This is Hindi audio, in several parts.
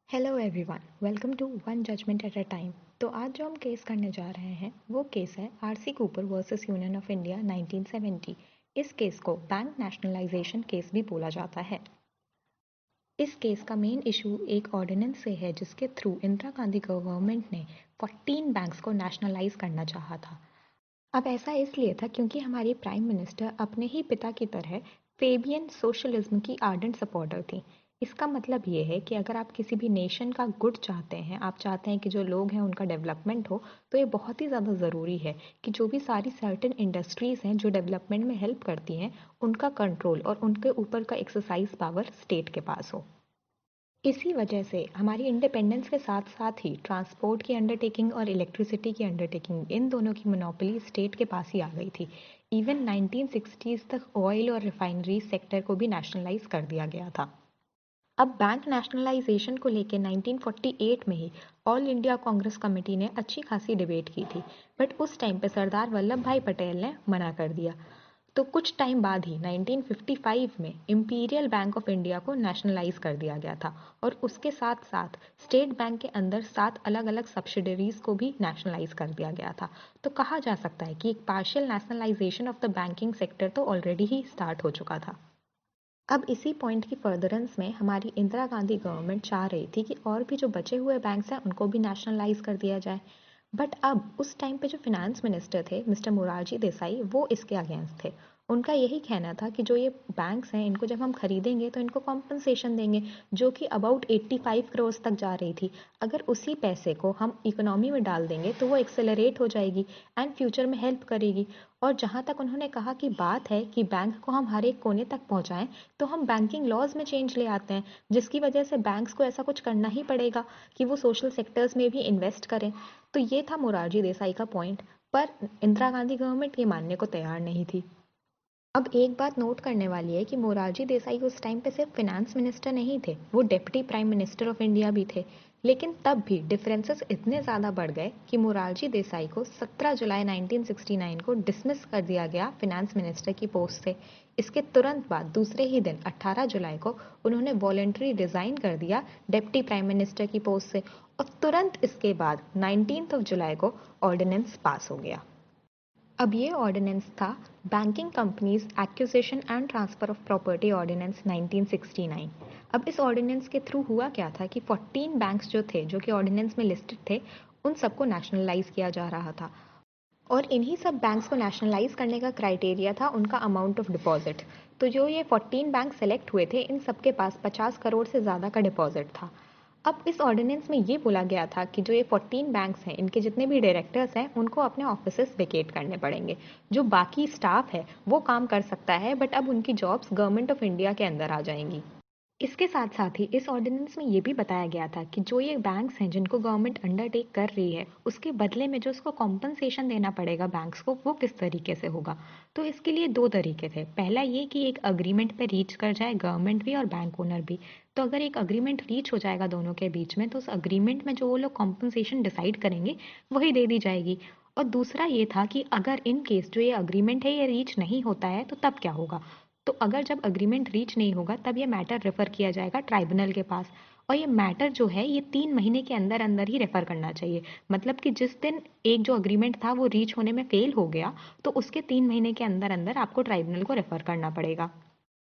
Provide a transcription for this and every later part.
Hello everyone, welcome to one judgment at a time. तो आज जो हम केस करने जा रहे हैं वो केस है RC Cooper versus union of India 1970। इस केस को बैंक नेशनलाइजेशन केस भी बोला जाता है। इस केस का मेन इशू एक ऑर्डिनेंस से है जिसके थ्रू इंदिरा गांधी गवर्नमेंट ने 14 बैंक्स को नेशनलाइज करना चाहा था। अब ऐसा इसलिए था क्योंकि हमारी प्राइम मिनिस्टर अपने ही पिता की तरह फेबियन सोशलिज्म की आर्डेंट सपोर्टर थी। इसका मतलब ये है कि अगर आप किसी भी नेशन का गुड चाहते हैं, आप चाहते हैं कि जो लोग हैं उनका डेवलपमेंट हो, तो ये बहुत ही ज़्यादा ज़रूरी है कि जो भी सारी सर्टेन इंडस्ट्रीज़ हैं जो डेवलपमेंट में हेल्प करती हैं, उनका कंट्रोल और उनके ऊपर का एक्सरसाइज पावर स्टेट के पास हो। इसी वजह से हमारी इंडिपेंडेंस के साथ साथ ही ट्रांसपोर्ट की अंडरटेकिंग और इलेक्ट्रिसिटी की अंडरटेकिंग, इन दोनों की मोनोपोली स्टेट के पास ही आ गई थी। इवन 1960s तक ऑयल और रिफाइनरी सेक्टर को भी नेशनलाइज कर दिया गया था। अब बैंक नेशनलाइजेशन को लेकर 1948 में ही ऑल इंडिया कांग्रेस कमेटी ने अच्छी खासी डिबेट की थी, बट उस टाइम पे सरदार वल्लभ भाई पटेल ने मना कर दिया। तो कुछ टाइम बाद ही 1955 में इंपीरियल बैंक ऑफ इंडिया को नेशनलाइज कर दिया गया था और उसके साथ साथ स्टेट बैंक के अंदर 7 अलग अलग सब्सिडरीज को भी नेशनलाइज कर दिया गया था। तो कहा जा सकता है कि एक partial nationalisation of the banking sector तो ऑलरेडी ही स्टार्ट हो चुका था। अब इसी पॉइंट की फर्दरेंस में हमारी इंदिरा गांधी गवर्नमेंट चाह रही थी कि और भी जो बचे हुए बैंक्स हैं उनको भी नेशनलाइज कर दिया जाए। बट अब उस टाइम पे जो फिनेंस मिनिस्टर थे मिस्टर मोरारजी देसाई, वो इसके अगेंस्ट थे। उनका यही कहना था कि जो ये बैंक्स हैं इनको जब हम खरीदेंगे तो इनको कॉम्पनसेशन देंगे, जो कि अबाउट 85 करोड़ तक जा रही थी। अगर उसी पैसे को हम इकोनॉमी में डाल देंगे तो वो एक्सेलरेट हो जाएगी एंड फ्यूचर में हेल्प करेगी। और जहाँ तक उन्होंने कहा कि बात है कि बैंक को हम हर एक कोने तक पहुँचाएं, तो हम बैंकिंग लॉज में चेंज ले आते हैं, जिसकी वजह से बैंक्स को ऐसा कुछ करना ही पड़ेगा कि वो सोशल सेक्टर्स में भी इन्वेस्ट करें। तो ये था मोरारजी देसाई का पॉइंट, पर इंदिरा गांधी गवर्नमेंट ये मानने को तैयार नहीं थी। अब एक बात नोट करने वाली है कि मोरारजी देसाई उस टाइम पे सिर्फ फिनेंस मिनिस्टर नहीं थे, वो deputy prime minister of India भी थे। लेकिन तब भी डिफरेंसेस इतने ज़्यादा बढ़ गए कि मोरारजी देसाई को 17 जुलाई 1969 को डिसमिस कर दिया गया फिनेंस मिनिस्टर की पोस्ट से। इसके तुरंत बाद दूसरे ही दिन 18 जुलाई को उन्होंने वॉलेंट्री रिजाइन कर दिया डिप्टी प्राइम मिनिस्टर की पोस्ट से, और तुरंत इसके बाद 19 जुलाई को ऑर्डिनेंस पास हो गया। अब ये ऑर्डिनेंस था banking companies acquisition and transfer of property ordinance 1969। अब इस ऑर्डिनेंस के थ्रू हुआ क्या था कि 14 बैंक्स जो थे, जो कि ऑर्डिनेंस में लिस्टेड थे, उन सबको नेशनलाइज किया जा रहा था। और इन्हीं सब बैंक्स को नेशनलाइज करने का क्राइटेरिया था उनका अमाउंट ऑफ डिपॉजिट। तो जो ये 14 बैंक सेलेक्ट हुए थे, इन सबके पास 50 करोड़ से ज़्यादा का डिपॉजिट था। अब इस ऑर्डिनेंस में ये बोला गया था कि जो ये 14 बैंक्स हैं, इनके जितने भी डायरेक्टर्स हैं उनको अपने ऑफिसेस वेकेट करने पड़ेंगे। जो बाकी स्टाफ है वो काम कर सकता है, बट अब उनकी जॉब्स गवर्नमेंट ऑफ इंडिया के अंदर आ जाएंगी। इसके साथ साथ ही इस ऑर्डिनेंस में ये भी बताया गया था कि जो ये बैंक्स हैं जिनको गवर्नमेंट अंडरटेक कर रही है, उसके बदले में जो उसको कॉम्पनसेशन देना पड़ेगा बैंक्स को, वो किस तरीके से होगा। तो इसके लिए दो तरीके थे। पहला ये कि एक अग्रीमेंट पे रीच कर जाए गवर्नमेंट भी और बैंक ओनर भी। तो अगर एक अग्रीमेंट रीच हो जाएगा दोनों के बीच में, तो उस अग्रीमेंट में जो वो लोग कॉम्पनसेशन डिसाइड करेंगे वही दे दी जाएगी। और दूसरा ये था कि अगर इन केस जो ये अग्रीमेंट है ये रीच नहीं होता है तो तब क्या होगा। तो अगर जब अग्रीमेंट रीच नहीं होगा तब ये मैटर रेफर किया जाएगा ट्राइब्यूनल के पास। और ये मैटर जो है ये 3 महीने के अंदर अंदर ही रेफर करना चाहिए। मतलब कि जिस दिन एक जो अग्रीमेंट था वो रीच होने में फेल हो गया, तो उसके 3 महीने के अंदर अंदर आपको ट्राइब्यूनल को रेफर करना पड़ेगा।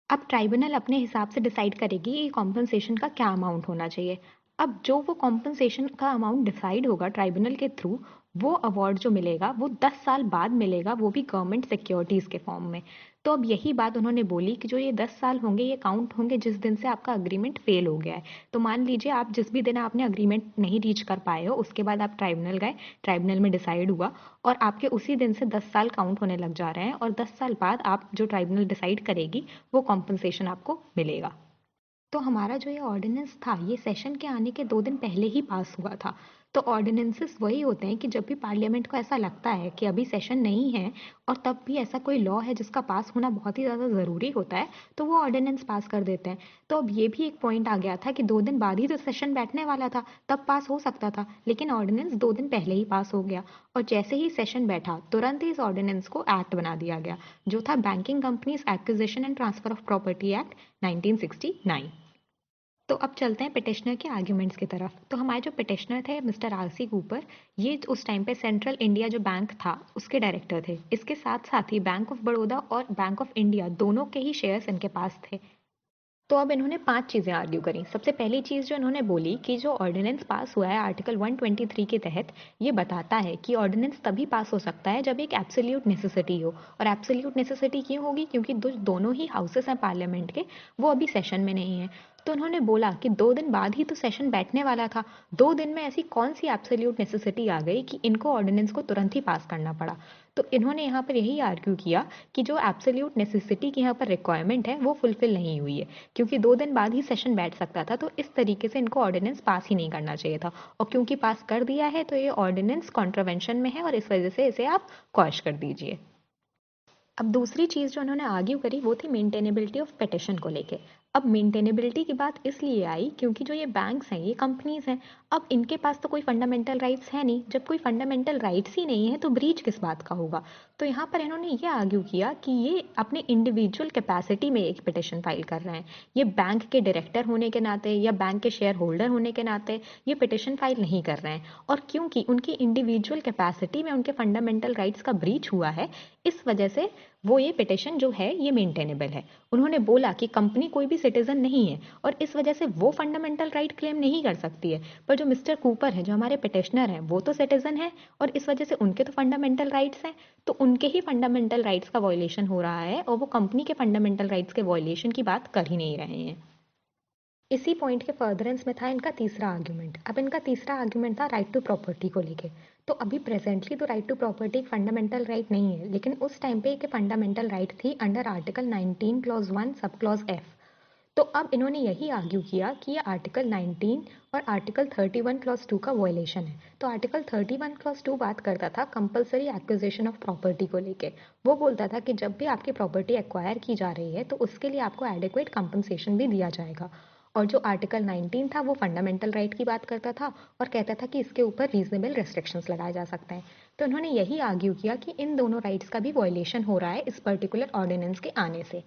अब ट्राइब्यूनल अपने हिसाब से डिसाइड करेगी कि कॉम्पनसेशन का क्या अमाउंट होना चाहिए। अब जो वो कॉम्पनसेशन का अमाउंट डिसाइड होगा ट्राइब्यूनल के थ्रू, वो अवार्ड जो मिलेगा वो 10 साल बाद मिलेगा, वो भी गवर्नमेंट सिक्योरिटीज़ के फॉर्म में। तो अब यही बात उन्होंने बोली कि जो ये 10 साल होंगे ये काउंट होंगे जिस दिन से आपका अग्रीमेंट फेल हो गया है। तो मान लीजिए आप जिस भी दिन आपने अग्रीमेंट नहीं रीच कर पाए हो, उसके बाद आप ट्राइब्यूनल गए, ट्राइब्यूनल में डिसाइड हुआ, और आपके उसी दिन से 10 साल काउंट होने लग जा रहे हैं, और 10 साल बाद आप जो ट्राइब्यूनल डिसाइड करेगी वो कॉम्पनसेशन आपको मिलेगा। तो हमारा जो ये ऑर्डिनेंस था ये सेशन के आने के 2 दिन पहले ही पास हुआ था। तो ऑर्डिनेंसेस वही होते हैं कि जब भी पार्लियामेंट को ऐसा लगता है कि अभी सेशन नहीं है और तब भी ऐसा कोई लॉ है जिसका पास होना बहुत ही ज़्यादा ज़रूरी होता है, तो वो ऑर्डिनेंस पास कर देते हैं। तो अब ये भी एक पॉइंट आ गया था कि 2 दिन बाद ही तो सेशन बैठने वाला था, तब पास हो सकता था, लेकिन ऑर्डिनेंस 2 दिन पहले ही पास हो गया। और जैसे ही सेशन बैठा तुरंत ही इस ऑर्डिनेंस को एक्ट बना दिया गया, जो था banking companies acquisition and transfer of property act 1969। तो अब चलते हैं पिटिशनर के आर्ग्यूमेंट्स की तरफ। तो हमारे जो पिटिशनर थे मिस्टर आरसी कूपर, ये उस टाइम पे सेंट्रल इंडिया जो बैंक था उसके डायरेक्टर थे। इसके साथ साथ ही बैंक ऑफ बड़ौदा और बैंक ऑफ इंडिया दोनों के ही शेयर्स इनके पास थे। तो अब इन्होंने 5 चीज़ें आर्ग्यू करी। सबसे पहली चीज़ जो इन्होंने बोली कि जो ऑर्डिनेंस पास हुआ है आर्टिकल 123 के तहत, ये बताता है कि ऑर्डिनेंस तभी पास हो सकता है जब एक एब्सोल्यूट नेसेसिटी हो। और एब्सोल्यूट नेसेसिटी क्यों होगी? क्योंकि दोनों ही हाउसेस हैं पार्लियामेंट के, वो अभी सेशन में नहीं है। तो उन्होंने बोला कि 2 दिन बाद ही तो सेशन बैठने वाला था। 2 दिन में ऐसी कौन सी एब्सोल्यूट नेसेसिटी आ गई कि इनको ऑर्डिनेंस को तुरंत ही पास करना पड़ा? तो इन्होंने यहाँ पर यही आर्ग्यू किया कि जो एब्सोल्यूट नेसेसिटी की यहाँ पर रिक्वायरमेंट है वो फुलफिल नहीं हुई है, क्योंकि 2 दिन बाद ही सेशन बैठ सकता था। तो इस तरीके से इनको ऑर्डिनेंस पास ही नहीं करना चाहिए था। और क्योंकि पास कर दिया है तो ये ऑर्डिनेंस कॉन्ट्रावेंशन में है और इस वजह से इसे आप क्वैश कर दीजिए। अब दूसरी चीज़ जो उन्होंने आर्ग्यू करी वो थी मेंटेनेबिलिटी ऑफ पिटिशन को लेके। अब मेंटेनेबिलिटी की बात इसलिए आई क्योंकि जो ये बैंक्स हैं ये कंपनीज हैं। अब इनके पास तो कोई फंडामेंटल राइट्स है नहीं। जब कोई फंडामेंटल राइट्स ही नहीं है तो ब्रीच किस बात का होगा? तो यहाँ पर इन्होंने ये आर्ग्यू किया कि ये अपने इंडिविजुअल कैपेसिटी में एक पिटिशन फाइल कर रहे हैं। ये बैंक के डायरेक्टर होने के नाते या बैंक के शेयर होल्डर होने के नाते ये पिटिशन फाइल नहीं कर रहे हैं। और क्योंकि उनकी इंडिविजुअल कैपेसिटी में उनके फंडामेंटल राइट्स का ब्रीच हुआ है, इस वजह से वो ये पिटिशन जो है ये मेंटेनेबल है। उन्होंने बोला कि कंपनी कोई भी सिटीजन नहीं है और इस वजह से वो फंडामेंटल राइट क्लेम नहीं कर सकती है। पर जो मिस्टर कूपर है, जो हमारे पिटिशनर हैं, वो तो सिटीजन है और इस वजह से उनके तो फंडामेंटल राइट्स हैं। तो उनके ही फंडामेंटल राइट्स का वॉयलेशन हो रहा है और वो कंपनी के फंडामेंटल राइट्स के वॉयलेशन की बात कर ही नहीं रहे हैं। इसी पॉइंट के फर्दरेंस में था इनका तीसरा आर्ग्यूमेंट। अब इनका तीसरा आर्ग्यूमेंट था राइट टू प्रॉपर्टी को लेके। तो अभी प्रेजेंटली तो राइट टू प्रॉपर्टी एक फंडामेंटल राइट नहीं है, लेकिन उस टाइम पे एक फंडामेंटल राइट थी under article 19 clause 1 sub clause F. तो अब इन्होंने यही आर्ग्यू किया कि ये आर्टिकल 19 और आर्टिकल 31 क्लॉज 2 का वॉयलेशन है। तो आर्टिकल 31 क्लॉज 2 बात करता था कंपलसरी एक्विजिशन ऑफ प्रॉपर्टी को लेके। वो बोलता था कि जब भी आपकी प्रॉपर्टी एक्वायर की जा रही है तो उसके लिए आपको एडिक्वेट कंपनसेशन भी दिया जाएगा। और जो आर्टिकल 19 था वो फंडामेंटल राइट की बात करता था और कहता था कि इसके ऊपर रीजनेबल रेस्ट्रिक्शंस लगाए जा सकते हैं। तो उन्होंने यही आर्ग्यू किया कि इन दोनों राइट्स का भी वॉयलेशन हो रहा है इस पर्टिकुलर ऑर्डिनेंस के आने से।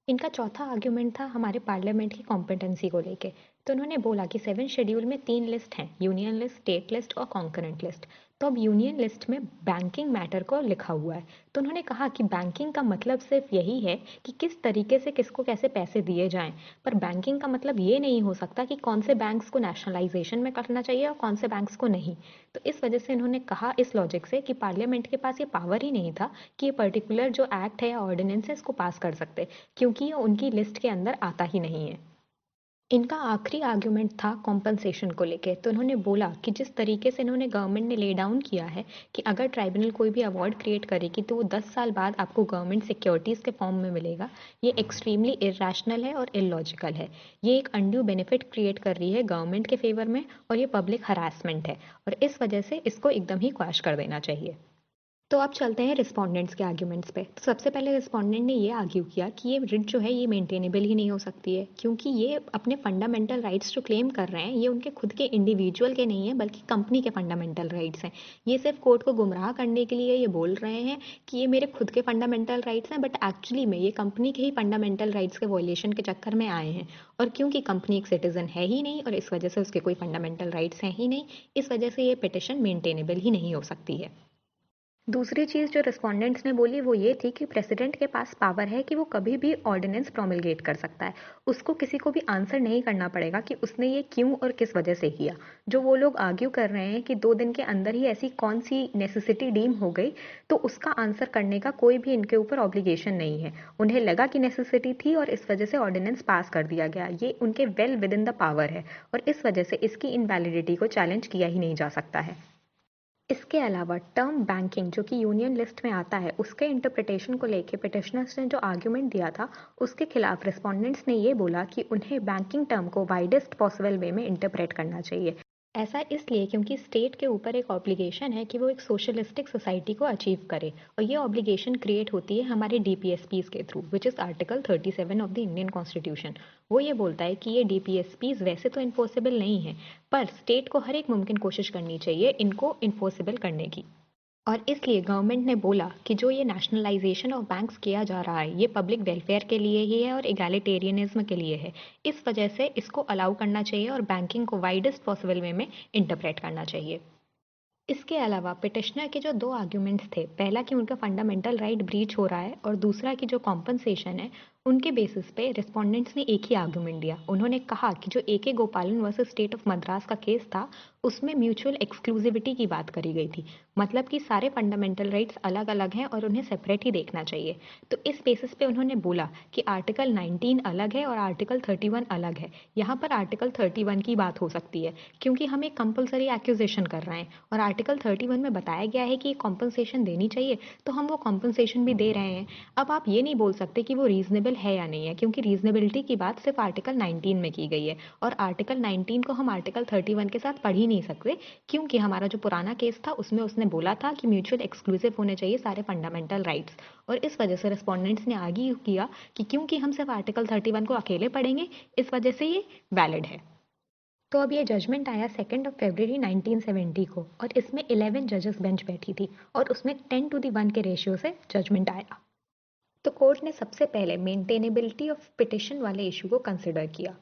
इनका चौथा आर्ग्यूमेंट था हमारे पार्लियामेंट की कॉम्पिटेंसी को लेके। तो उन्होंने बोला कि 7 शेड्यूल में 3 लिस्ट हैं, यूनियन लिस्ट, स्टेट लिस्ट और कॉन्करेंट लिस्ट। तो अब यूनियन लिस्ट में बैंकिंग मैटर को लिखा हुआ है। तो उन्होंने कहा कि बैंकिंग का मतलब सिर्फ यही है कि किस तरीके से किसको कैसे पैसे दिए जाएं। पर बैंकिंग का मतलब ये नहीं हो सकता कि कौन से बैंक्स को नेशनलाइजेशन में करना चाहिए और कौन से बैंक्स को नहीं। तो इस वजह से इन्होंने कहा इस लॉजिक से कि पार्लियामेंट के पास ये पावर ही नहीं था कि ये पर्टिकुलर जो एक्ट है या ऑर्डिनेंस है इसको पास कर सकते, क्योंकि ये उनकी लिस्ट के अंदर आता ही नहीं है। इनका आखिरी आर्ग्यूमेंट था कॉम्पनसेशन को लेके। तो उन्होंने बोला कि जिस तरीके से इन्होंने गवर्नमेंट ने ले डाउन किया है कि अगर ट्राइब्यूनल कोई भी अवार्ड क्रिएट करेगी तो वो 10 साल बाद आपको गवर्नमेंट सिक्योरिटीज़ के फॉर्म में मिलेगा, ये एक्सट्रीमली इरेशनल है और इलॉजिकल है। ये एक अनड्यू बेनिफिट क्रिएट कर रही है गवर्नमेंट के फेवर में और ये पब्लिक हरासमेंट है और इस वजह से इसको एकदम ही क्वैश कर देना चाहिए। तो अब चलते हैं रिस्पोंडेंट्स के आर्ग्यूमेंट्स पे। तो सबसे पहले रिस्पोंडेंट ने ये आर्ग्यू किया कि ये रिट जो है ये मेंटेनेबल ही नहीं हो सकती है, क्योंकि ये अपने फंडामेंटल राइट्स जो क्लेम कर रहे हैं ये उनके खुद के इंडिविजुअल के नहीं है बल्कि कंपनी के फंडामेंटल राइट्स हैं। ये सिर्फ कोर्ट को गुमराह करने के लिए ये बोल रहे हैं कि ये मेरे खुद के फंडामेंटल राइट्स हैं, बट एक्चुअली में ये कंपनी के ही फंडामेंटल राइट्स के वॉयलेशन के चक्कर में आए हैं। और क्योंकि कंपनी एक सिटीजन है ही नहीं और इस वजह से उसके कोई फंडामेंटल राइट्स हैं ही नहीं, इस वजह से ये पिटिशन मेंटेनेबल ही नहीं हो सकती है। दूसरी चीज़ जो रिस्पोंडेंट्स ने बोली वो ये थी कि प्रेसिडेंट के पास पावर है कि वो कभी भी ऑर्डिनेंस प्रोमलगेट कर सकता है। उसको किसी को भी आंसर नहीं करना पड़ेगा कि उसने ये क्यों और किस वजह से किया। जो वो लोग आर्ग्यू कर रहे हैं कि 2 दिन के अंदर ही ऐसी कौन सी नेसेसिटी डीम हो गई, तो उसका आंसर करने का कोई भी इनके ऊपर ऑब्लिगेशन नहीं है। उन्हें लगा कि नेसेसिटी थी और इस वजह से ऑर्डिनेंस पास कर दिया गया। ये उनके well with in the power है और इस वजह से इसकी इनवैलिडिटी को चैलेंज किया ही नहीं जा सकता है। इसके अलावा टर्म बैंकिंग जो कि यूनियन लिस्ट में आता है उसके इंटरप्रिटेशन को लेके पिटिशनर्स ने जो आर्ग्यूमेंट दिया था उसके खिलाफ रिस्पोंडेंट्स ने ये बोला कि उन्हें बैंकिंग टर्म को वाइडेस्ट पॉसिबल वे में इंटरप्रेट करना चाहिए। ऐसा इसलिए क्योंकि स्टेट के ऊपर एक ऑब्लिगेशन है कि वो एक सोशलिस्टिक सोसाइटी को अचीव करे और ये ऑब्लिगेशन क्रिएट होती है हमारे डीपीएसपीज के through, which is article 37 of the Indian constitution. वो ये बोलता है कि ये डीपीएसपीज वैसे तो इन्फोर्सेबल नहीं है, पर स्टेट को हर एक मुमकिन कोशिश करनी चाहिए इनको इन्फोर्सेबल करने की। और इसलिए गवर्नमेंट ने बोला कि जो ये नेशनलाइजेशन ऑफ बैंक्स किया जा रहा है ये पब्लिक वेलफेयर के लिए ही है और इगैलिटेरियनिज्म के लिए है। इस वजह से इसको अलाउ करना चाहिए और बैंकिंग को वाइडेस्ट पॉसिबल वे में इंटरप्रेट करना चाहिए। इसके अलावा पिटिशनर के जो दो आर्ग्यूमेंट्स थे, पहला कि उनका फंडामेंटल राइट ब्रीच हो रहा है और दूसरा कि जो कॉम्पनसेशन है, उनके बेसिस पे रिस्पोंडेंट्स ने एक ही आर्ग्यूमेंट दिया। उन्होंने कहा कि जो ए के गोपालन वर्सेस स्टेट ऑफ मद्रास का केस था, उसमें म्यूचुअल एक्सक्लूसिविटी की बात करी गई थी। मतलब कि सारे फंडामेंटल राइट्स अलग अलग हैं और उन्हें सेपरेट ही देखना चाहिए। तो इस बेसिस पे उन्होंने बोला कि आर्टिकल 19 अलग है और आर्टिकल 31 अलग है। यहाँ पर आर्टिकल 31 की बात हो सकती है क्योंकि हम एक कंपलसरी एक्यूजेशन कर रहे हैं और आर्टिकल 31 में बताया गया है कि कॉम्पनसेशन देनी चाहिए, तो हम वो कॉम्पनसेशन भी दे रहे हैं। अब आप ये नहीं बोल सकते कि वो रीजनेबल है या नहीं है, क्योंकि रीजनेबिलिटी की बात सिर्फ आर्टिकल 19 में की गई है और आर्टिकल 19 को हम आर्टिकल 31 के साथ पढ़ ही नहीं सकते, क्योंकि हमारा जो पुराना केस था उसमें उसने बोला था कि म्यूचुअल एक्सक्लूसिव होने चाहिए सारे फंडामेंटल राइट्स। और इस वजह से रिस्पोंडेंट्स ने आगे किया कि क्योंकि हम सिर्फ आर्टिकल 31 को अकेले पढ़ेंगे, इस वजह से ये वैलिड है। तो अब ये जजमेंट आया 2 फरवरी 1970 को और इसमें 11 जजेस बेंच बैठी थी और उसमें 10 to 1 के रेशियो से जजमेंट आया। तो कोर्ट ने सबसे पहले मेंटेनेबिलिटी ऑफ पिटिशन वाले इशू को कंसिडर किया।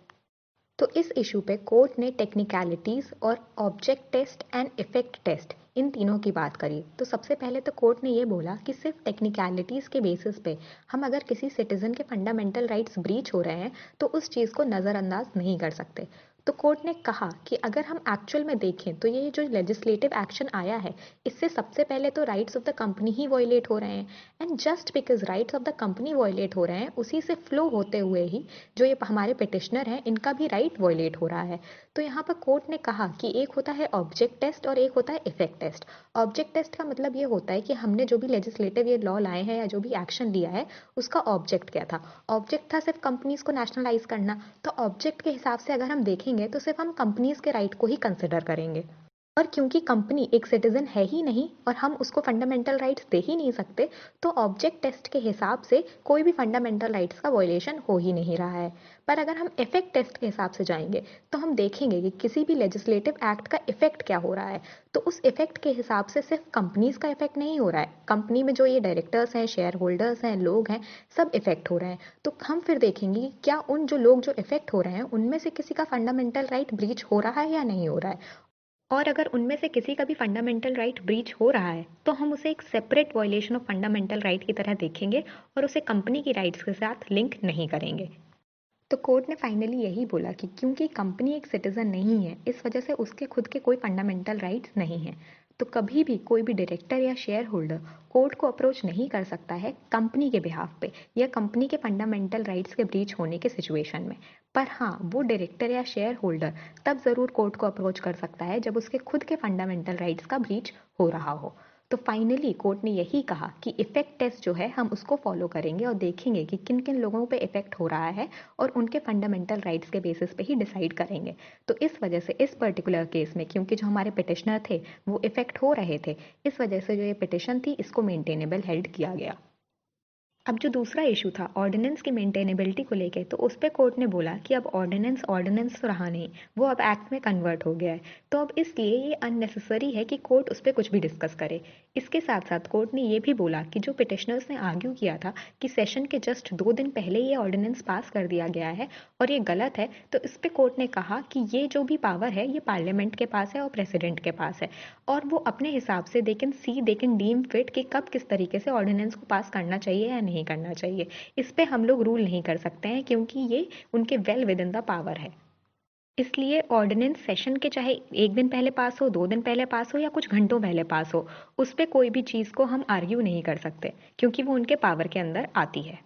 तो इस इशू पे कोर्ट ने टेक्निकलिटीज और object test and effect test इन तीनों की बात करी। तो सबसे पहले तो कोर्ट ने ये बोला कि सिर्फ टेक्निकलिटीज के बेसिस पे हम अगर किसी सिटीजन के फंडामेंटल राइट्स ब्रीच हो रहे हैं तो उस चीज़ को नज़रअंदाज नहीं कर सकते। तो कोर्ट ने कहा कि अगर हम एक्चुअल में देखें तो ये जो लेजिस्लेटिव एक्शन आया है, इससे सबसे पहले तो राइट्स ऑफ द कंपनी ही वॉयलेट हो रहे हैं। And just because rights of the company violate हो रहे हैं, उसी से फ्लो होते हुए ही जो ये हमारे पिटिशनर हैं इनका भी राइट वॉयलेट हो रहा है। तो यहाँ पर कोर्ट ने कहा कि एक होता है ऑब्जेक्ट टेस्ट और एक होता है इफेक्ट टेस्ट। ऑब्जेक्ट टेस्ट का मतलब ये होता है कि हमने जो भी लेजिस्लेटिव ये लॉ लाए हैं या जो भी एक्शन लिया है उसका ऑब्जेक्ट क्या था। ऑब्जेक्ट था सिर्फ कंपनीज को नेशनलाइज करना, तो ऑब्जेक्ट के हिसाब से अगर हम देखेंगे तो सिर्फ हम कंपनीज के राइट को ही कंसिडर करेंगे। और क्योंकि कंपनी एक सिटीजन है ही नहीं और हम उसको फंडामेंटल राइट्स दे ही नहीं सकते, तो ऑब्जेक्ट टेस्ट के हिसाब से कोई भी फंडामेंटल राइट्स का वायलेशन हो ही नहीं रहा है। पर अगर हम इफेक्ट टेस्ट के हिसाब से जाएंगे तो हम देखेंगे कि किसी भी लेजिस्लेटिव एक्ट का इफेक्ट क्या हो रहा है। तो उस इफेक्ट के हिसाब से सिर्फ कंपनीज का इफेक्ट नहीं हो रहा है, कंपनी में जो ये डायरेक्टर्स हैं, शेयर होल्डर्स हैं, लोग हैं, सब इफेक्ट हो रहे हैं। तो हम फिर देखेंगे कि क्या उन जो लोग जो इफेक्ट हो रहे हैं उनमें से किसी का फंडामेंटल राइट ब्रीच हो रहा है या नहीं हो रहा है। और अगर उनमें से किसी का भी फंडामेंटल राइट ब्रीच हो रहा है तो हम उसे एक separate violation of fundamental right की तरह देखेंगे और उसे कंपनी की राइट्स के साथ लिंक नहीं करेंगे। तो कोर्ट ने फाइनली यही बोला कि क्योंकि कंपनी एक सिटीजन नहीं है, इस वजह से उसके खुद के कोई फंडामेंटल राइट्स नहीं हैं। तो कभी भी कोई भी डायरेक्टर या शेयर होल्डर कोर्ट को अप्रोच नहीं कर सकता है कंपनी के बिहाफ पे या कंपनी के फंडामेंटल राइट्स के ब्रीच होने के सिचुएशन में। पर हाँ, वो डायरेक्टर या शेयर होल्डर तब ज़रूर कोर्ट को अप्रोच कर सकता है जब उसके खुद के फंडामेंटल राइट्स का ब्रीच हो रहा हो। तो फाइनली कोर्ट ने यही कहा कि इफेक्ट टेस्ट जो है हम उसको फॉलो करेंगे और देखेंगे कि किन किन लोगों पे इफेक्ट हो रहा है और उनके फंडामेंटल राइट्स के बेसिस पे ही डिसाइड करेंगे। तो इस वजह से इस पर्टिकुलर केस में क्योंकि जो हमारे पिटिशनर थे वो इफेक्ट हो रहे थे, इस वजह से जो ये पिटिशन थी इसको मेंटेनेबल हेल्ड किया गया। अब जो दूसरा इशू था ऑर्डिनेंस की मेंटेनेबिलिटी को लेके, तो उस पे कोर्ट ने बोला कि अब ऑर्डिनेंस ऑर्डिनेंस तो रहा नहीं, वो अब एक्ट में कन्वर्ट हो गया है। तो अब इसलिए ये अननेसेसरी है कि कोर्ट उस पर कुछ भी डिस्कस करे। इसके साथ साथ कोर्ट ने ये भी बोला कि जो पिटिशनर्स ने आर्ग्यू किया था कि सेशन के जस्ट 2 दिन पहले ये ऑर्डिनेंस पास कर दिया गया है और ये गलत है, तो इस पे कोर्ट ने कहा कि ये जो भी पावर है ये पार्लियामेंट के पास है और प्रेसिडेंट के पास है और वो अपने हिसाब से दे कैन डीम फिट कि कब किस तरीके से ऑर्डिनेंस को पास करना चाहिए या नहीं करना चाहिए। इस पे हम लोग रूल नहीं कर सकते हैं क्योंकि ये उनके well with in the power है। इसलिए ऑर्डिनेंस सेशन के चाहे 1 दिन पहले पास हो, 2 दिन पहले पास हो या कुछ घंटों पहले पास हो, उस पे कोई भी चीज़ को हम आर्ग्यू नहीं कर सकते क्योंकि वो उनके पावर के अंदर आती है।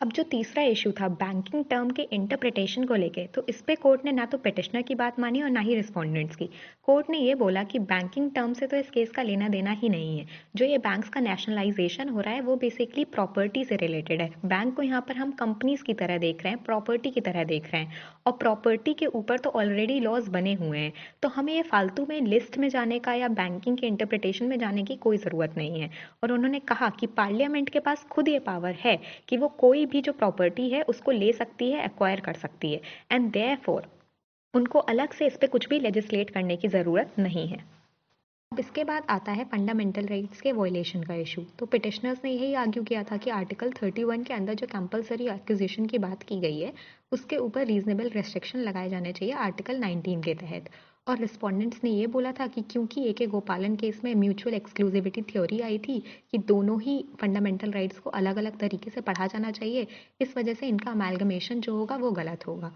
अब जो तीसरा इशू था बैंकिंग टर्म के इंटरप्रिटेशन को लेके, तो इस पे कोर्ट ने ना तो पिटिशनर की बात मानी और ना ही रिस्पोंडेंट्स की। कोर्ट ने ये बोला कि बैंकिंग टर्म से तो इस केस का लेना देना ही नहीं है। जो ये बैंक्स का नेशनलाइजेशन हो रहा है वो बेसिकली प्रॉपर्टी से रिलेटेड है। बैंक को यहाँ पर हम कंपनीज की तरह देख रहे हैं, प्रॉपर्टी की तरह देख रहे हैं और प्रॉपर्टी के ऊपर तो ऑलरेडी लॉज बने हुए हैं। तो हमें ये फालतू में लिस्ट में जाने का या बैंकिंग के इंटरप्रिटेशन में जाने की कोई ज़रूरत नहीं है। और उन्होंने कहा कि पार्लियामेंट के पास खुद ये पावर है कि वो कोई भी जो प्रॉपर्टी है उसको ले सकती है, एक्वायर कर सकती है एंड देयरफॉर उनको अलग से इस पे कुछ भी लेजिस्लेट करने की ज़रूरत नहीं है। इसके बाद आता है फंडामेंटल राइट्स के वॉयलेशन का इशू। तो पिटिशनर्स ने यही आर्ग्यू किया था कि आर्टिकल 31 के अंदर जो कंपलसरी एक्विजिशन की बात की गई है उसके ऊपर रीजनेबल रेस्ट्रिक्शन लगाए जाने चाहिए आर्टिकल 19 के तहत। और रिस्पोंडेंट्स ने ये बोला था कि क्योंकि ए गोपालन केस में म्यूचुअल एक्सक्लूसिविटी थ्योरी आई थी कि दोनों ही फंडामेंटल राइट्स को अलग अलग तरीके से पढ़ा जाना चाहिए, इस वजह से इनका अमेलगमेशन जो होगा वो गलत होगा।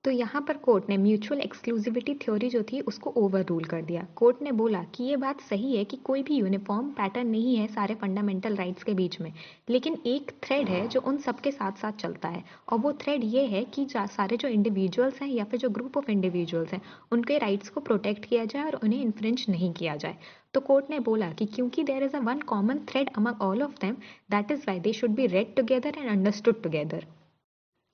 तो यहाँ पर कोर्ट ने म्यूचुअल एक्सक्लूसिविटी थ्योरी जो थी उसको ओवर रूल कर दिया। कोर्ट ने बोला कि ये बात सही है कि कोई भी यूनिफॉर्म पैटर्न नहीं है सारे फंडामेंटल राइट्स के बीच में, लेकिन एक थ्रेड है जो उन सबके साथ साथ चलता है, और वो थ्रेड ये है कि सारे जो इंडिविजुअल्स हैं या फिर जो ग्रुप ऑफ इंडिविजुअल्स हैं उनके राइट्स को प्रोटेक्ट किया जाए और उन्हें इन्फ्रिंज नहीं किया जाए। तो कोर्ट ने बोला कि क्योंकि there is a one common thread among all of them, that is why they should be read together and understood together.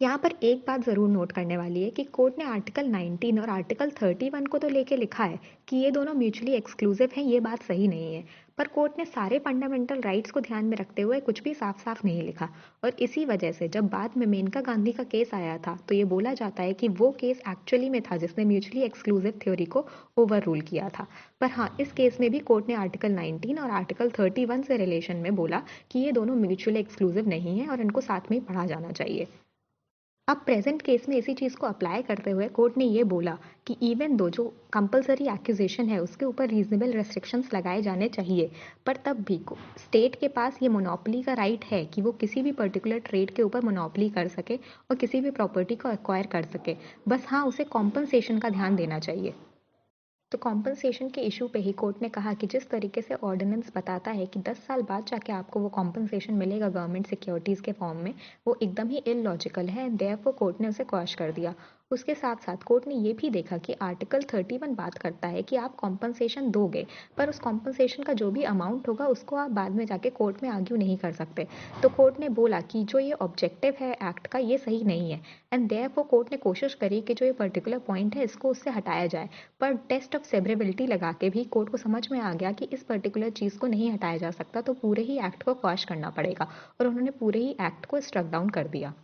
यहाँ पर एक बात ज़रूर नोट करने वाली है कि कोर्ट ने आर्टिकल 19 और आर्टिकल 31 को तो लेके लिखा है कि ये दोनों म्यूचुअली एक्सक्लूसिव हैं, ये बात सही नहीं है। पर कोर्ट ने सारे फंडामेंटल राइट्स को ध्यान में रखते हुए कुछ भी साफ साफ नहीं लिखा। और इसी वजह से जब बाद में मेनका गांधी का केस आया था तो ये बोला जाता है कि वो केस एक्चुअली में था जिसने म्यूचुअली एक्सक्लूसिव थ्योरी को ओवर रूल किया था। पर हाँ, इस केस में भी कोर्ट ने आर्टिकल 19 और आर्टिकल 31 से रिलेशन में बोला कि ये दोनों म्यूचुअली एक्सक्लूसिव नहीं है और इनको साथ में ही पढ़ा जाना चाहिए। अब प्रेजेंट केस में इसी चीज़ को अप्लाई करते हुए कोर्ट ने ये बोला कि इवन दो जो कंपलसरी एक्यूजेशन है उसके ऊपर रीजनेबल रेस्ट्रिक्शंस लगाए जाने चाहिए, पर तब भी स्टेट के पास ये मोनोपोली का राइट है कि वो किसी भी पर्टिकुलर ट्रेड के ऊपर मोनोपोली कर सके और किसी भी प्रॉपर्टी को एक्वायर कर सके। बस हाँ, उसे कॉम्पनसेशन का ध्यान देना चाहिए। तो कॉम्पनसेशन के इशू पे ही कोर्ट ने कहा कि जिस तरीके से ऑर्डिनेंस बताता है कि 10 साल बाद जाके आपको वो कॉम्पनसेशन मिलेगा गवर्नमेंट सिक्योरिटीज़ के फॉर्म में, वो एकदम ही इलॉजिकल है एंड देयरफॉर कोर्ट ने उसे क्वैश कर दिया। उसके साथ साथ कोर्ट ने ये भी देखा कि आर्टिकल 31 बात करता है कि आप कॉम्पनसेशन दोगे, पर उस कॉम्पनसेशन का जो भी अमाउंट होगा उसको आप बाद में जाके कोर्ट में आर्ग्यू नहीं कर सकते। तो कोर्ट ने बोला कि जो ये ऑब्जेक्टिव है एक्ट का ये सही नहीं है एंड देयरफॉर कोर्ट ने कोशिश करी कि जो ये पर्टिकुलर पॉइंट है इसको उससे हटाया जाए। पर टेस्ट ऑफ सेवरेबिलिटी लगा के भी कोर्ट को समझ में आ गया कि इस पर्टिकुलर चीज़ को नहीं हटाया जा सकता, तो पूरे ही एक्ट को क्वैश करना पड़ेगा और उन्होंने पूरे ही एक्ट को स्ट्रक डाउन कर दिया।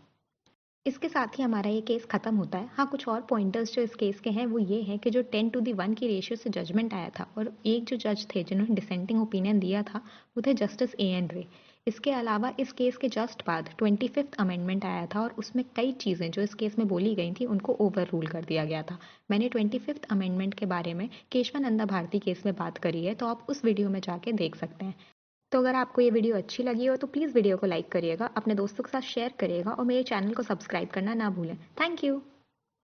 इसके साथ ही हमारा ये केस खत्म होता है। हाँ, कुछ और पॉइंटर्स जो इस केस के हैं वो ये हैं कि जो 10 to 1 की रेशियो से जजमेंट आया था और एक जो जज थे जिन्होंने डिसेंटिंग ओपिनियन दिया था वो थे जस्टिस A N रे। इसके अलावा इस केस के जस्ट बाद 25th अमेंडमेंट आया था और उसमें कई चीज़ें जो इस केस में बोली गई थी उनको ओवर रूल कर दिया गया था। मैंने 25th अमेंडमेंट के बारे में केशवानंदा भारती केस में बात करी है, तो आप उस वीडियो में जाके देख सकते हैं। तो अगर आपको ये वीडियो अच्छी लगी हो तो प्लीज़ वीडियो को लाइक करिएगा, अपने दोस्तों के साथ शेयर करिएगा और मेरे चैनल को सब्सक्राइब करना ना भूलें। Thank you.